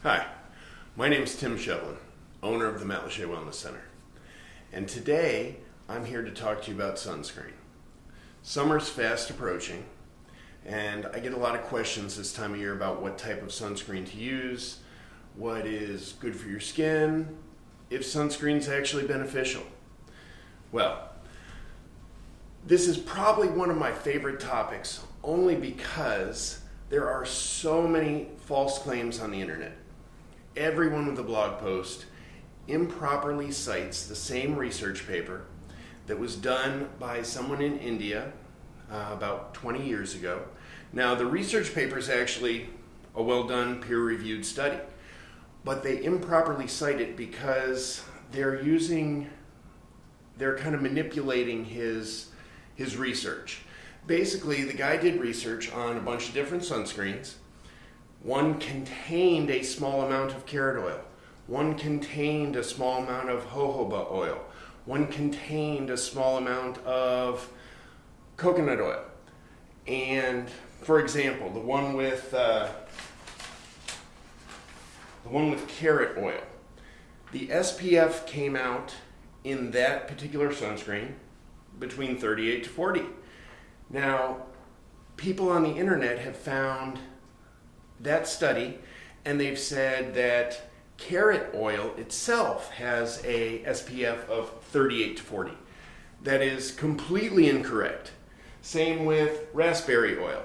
Hi, my name is Tim Shevlin, owner of the Matt Lachey Wellness Center. And today, I'm here to talk to you about sunscreen. Summer's fast approaching, and I get a lot of questions this time of year about what type of sunscreen to use, what is good for your skin, if sunscreen's actually beneficial. Well, this is probably one of my favorite topics only because there are so many false claims on the internet. Everyone with a blog post improperly cites the same research paper that was done by someone in India about 20 years ago. Now, the research paper is actually a well-done, peer-reviewed study, but they improperly cite it because they're kind of manipulating his research. Basically, the guy did research on a bunch of different sunscreens. One contained a small amount of carrot oil. One contained a small amount of jojoba oil. One contained a small amount of coconut oil. And for example, the one with carrot oil, the SPF came out in that particular sunscreen between 38 to 40. Now, people on the internet have found that study, and they've said that carrot oil itself has a SPF of 38 to 40. That is completely incorrect. Same with raspberry oil.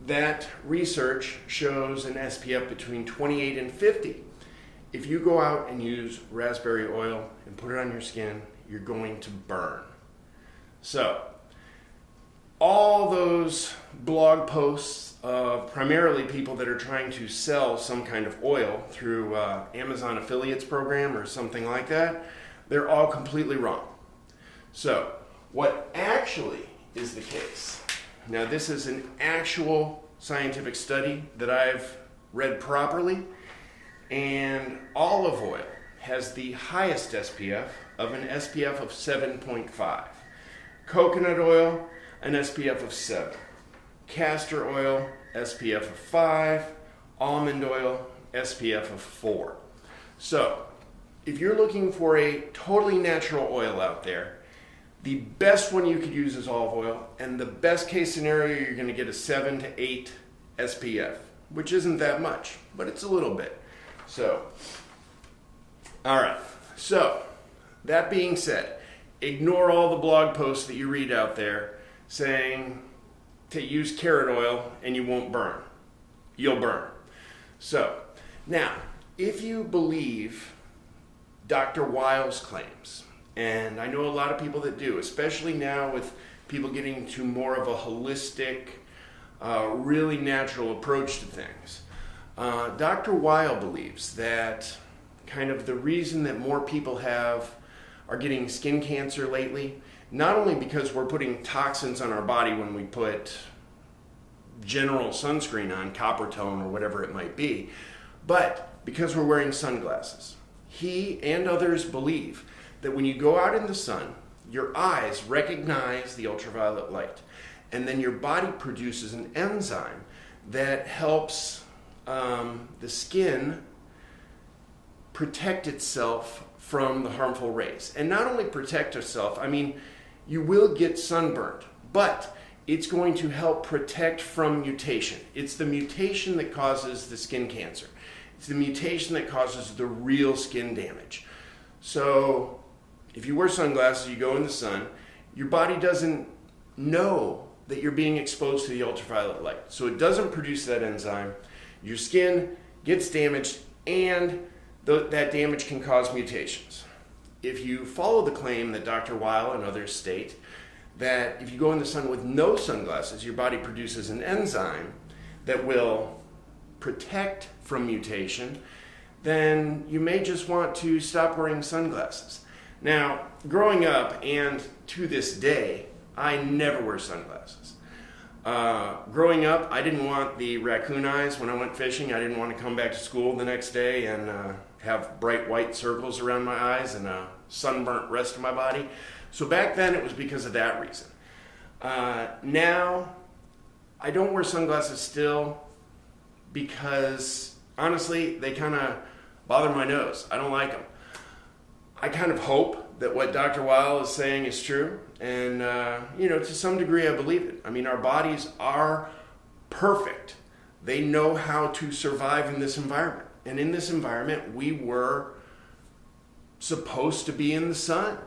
That research shows an SPF between 28 and 50. If you go out and use raspberry oil and put it on your skin, you're going to burn. So, all those blog posts of primarily people that are trying to sell some kind of oil through Amazon affiliates program or something like that, they're all completely wrong. So, what actually is the case? Now, this is an actual scientific study that I've read properly, and olive oil has the highest SPF of an SPF of 7.5. Coconut oil, an SPF of 7. Castor oil, SPF of 5. Almond oil, SPF of 4. So, if you're looking for a totally natural oil out there, the best one you could use is olive oil, and the best case scenario, you're going to get a 7 to 8 SPF, which isn't that much, but it's a little bit. So, alright, so, that being said, ignore all the blog posts that you read out there saying to use carrot oil and you won't burn. You'll burn. So, now, if you believe Dr. Weil's claims, and I know a lot of people that do, especially now with people getting to more of a holistic, really natural approach to things, Dr. Weil believes that kind of the reason that more people are getting skin cancer lately, not only because we're putting toxins on our body when we put general sunscreen on, copper tone or whatever it might be, but because we're wearing sunglasses. He and others believe that when you go out in the sun, your eyes recognize the ultraviolet light, and then your body produces an enzyme that helps the skin protect itself from the harmful rays. And not only protect itself, I mean, you will get sunburned, but it's going to help protect from mutation. It's the mutation that causes the skin cancer. It's the mutation that causes the real skin damage. So, if you wear sunglasses, you go in the sun, your body doesn't know that you're being exposed to the ultraviolet light. So it doesn't produce that enzyme. Your skin gets damaged, and that damage can cause mutations. If you follow the claim that Dr. Weil and others state that if you go in the sun with no sunglasses, your body produces an enzyme that will protect from mutation, then you may just want to stop wearing sunglasses. Now, growing up and to this day, I never wear sunglasses. Growing up, I didn't want the raccoon eyes when I went fishing. I didn't want to come back to school the next day and have bright white circles around my eyes and a sunburnt rest of my body. So back then it was because of that reason. Now, I don't wear sunglasses still because honestly, they kind of bother my nose. I don't like them. I kind of hope that what Dr. Weil is saying is true. And, to some degree, I believe it. I mean, our bodies are perfect. They know how to survive in this environment. And in this environment, we were supposed to be in the sun.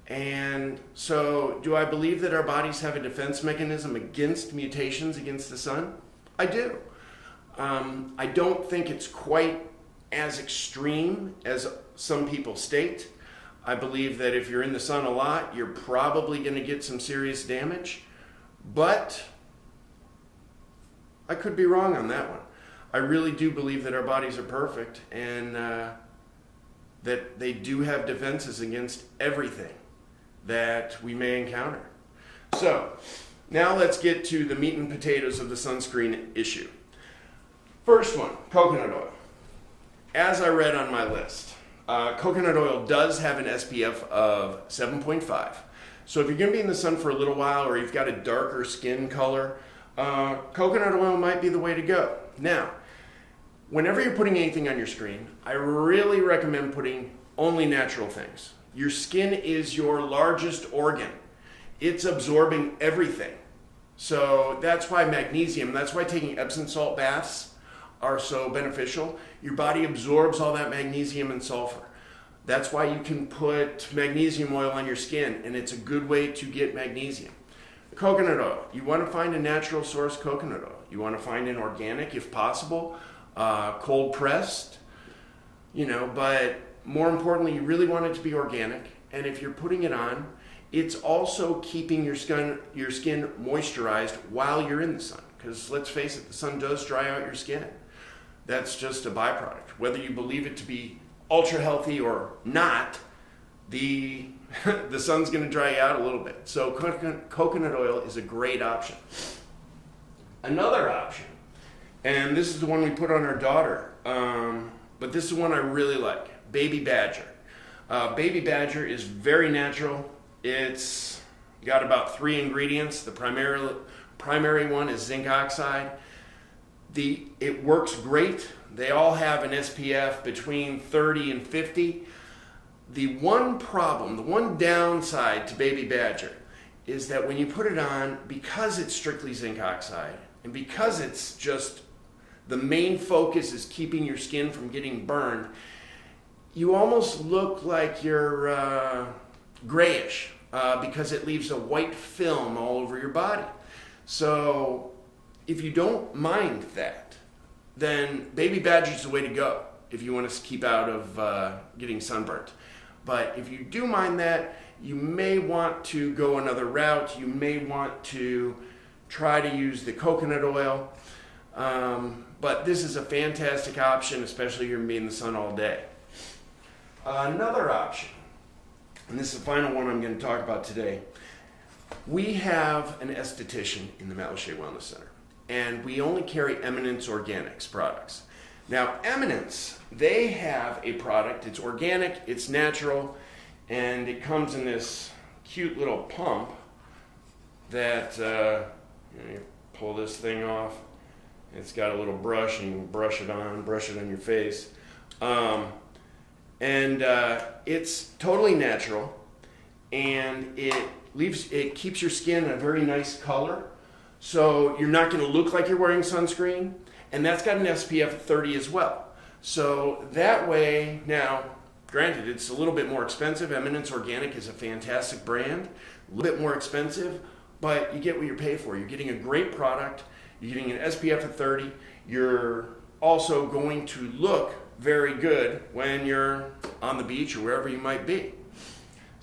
And so, do I believe that our bodies have a defense mechanism against mutations against the sun? I do. I don't think it's quite as extreme as some people state. I believe that if you're in the sun a lot, you're probably going to get some serious damage. But I could be wrong on that one. I really do believe that our bodies are perfect and that they do have defenses against everything that we may encounter. So, now let's get to the meat and potatoes of the sunscreen issue. First one, coconut oil. As I read on my list, coconut oil does have an SPF of 7.5. So if you're going to be in the sun for a little while or you've got a darker skin color, coconut oil might be the way to go. Now, whenever you're putting anything on your screen, I really recommend putting only natural things. Your skin is your largest organ. It's absorbing everything. So that's why magnesium, that's why taking Epsom salt baths are so beneficial. Your body absorbs all that magnesium and sulfur. That's why you can put magnesium oil on your skin, and it's a good way to get magnesium. Coconut oil, you want to find a natural source coconut oil. You want to find an organic if possible, cold pressed, but more importantly, you really want it to be organic. And if you're putting it on, it's also keeping your skin moisturized while you're in the sun. Because let's face it, the sun does dry out your skin. That's just a byproduct. Whether you believe it to be ultra healthy or not, the sun's going to dry you out a little bit. So coconut oil is a great option. Another option, and this is the one we put on our daughter, but this is one I really like, Baby Badger. Baby Badger is very natural. It's got about 3 ingredients. The primary one is zinc oxide. It works great. They all have an SPF between 30 and 50. The one problem, the one downside to Baby Badger is that when you put it on, because it's strictly zinc oxide, and because it's just the main focus is keeping your skin from getting burned, you almost look like you're grayish because it leaves a white film all over your body. So if you don't mind that, then Baby Badger is the way to go if you want to keep out of getting sunburnt. But if you do mind that, you may want to go another route. You may want to try to use the coconut oil. But this is a fantastic option, especially if you're going to be in the sun all day. Another option, and this is the final one I'm going to talk about today. We have an esthetician in the Matlacha Wellness Center, and we only carry Eminence Organics products. Now, Eminence, they have a product. It's organic, it's natural, and it comes in this cute little pump that you pull this thing off. It's got a little brush, and you can brush it on your face. It's totally natural, and it keeps your skin a very nice color, so you're not going to look like you're wearing sunscreen, and that's got an SPF of 30 as well. So that way, now, granted, it's a little bit more expensive. Eminence Organic is a fantastic brand, a little bit more expensive, but you get what you pay for. You're getting a great product, you're getting an SPF of 30, you're also going to look very good when you're on the beach or wherever you might be.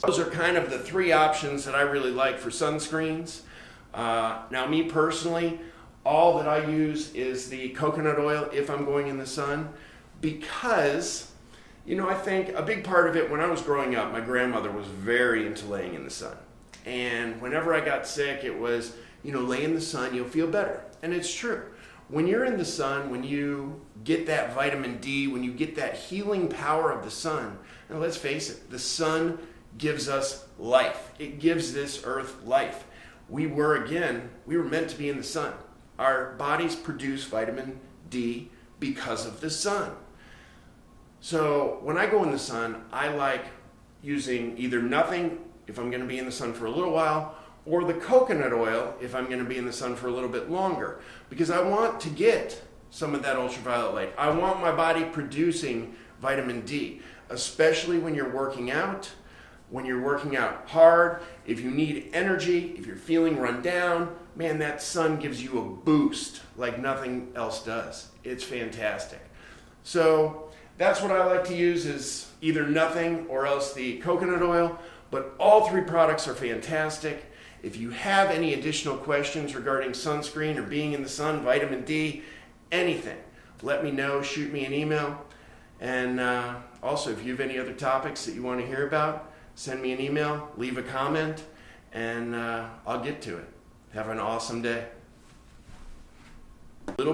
Those are kind of the 3 options that I really like for sunscreens. Now, me personally, all that I use is the coconut oil if I'm going in the sun, because, I think a big part of it, when I was growing up, my grandmother was very into laying in the sun. And whenever I got sick, it was, lay in the sun, you'll feel better. And it's true. When you're in the sun, when you get that vitamin D, when you get that healing power of the sun, and let's face it, the sun gives us life. It gives this earth life. We were meant to be in the sun. Our bodies produce vitamin D because of the sun. So when I go in the sun, I like using either nothing if I'm going to be in the sun for a little while, or the coconut oil if I'm going to be in the sun for a little bit longer, because I want to get some of that ultraviolet light. I want my body producing vitamin D, especially when you're working out. When you're working out hard, if you need energy, if you're feeling run down, man, that sun gives you a boost like nothing else does. It's fantastic. So that's what I like to use, is either nothing or else the coconut oil, but all three products are fantastic. If you have any additional questions regarding sunscreen or being in the sun, vitamin D, anything, let me know, shoot me an email. And also, if you have any other topics that you want to hear about, send me an email, leave a comment, and I'll get to it. Have an awesome day.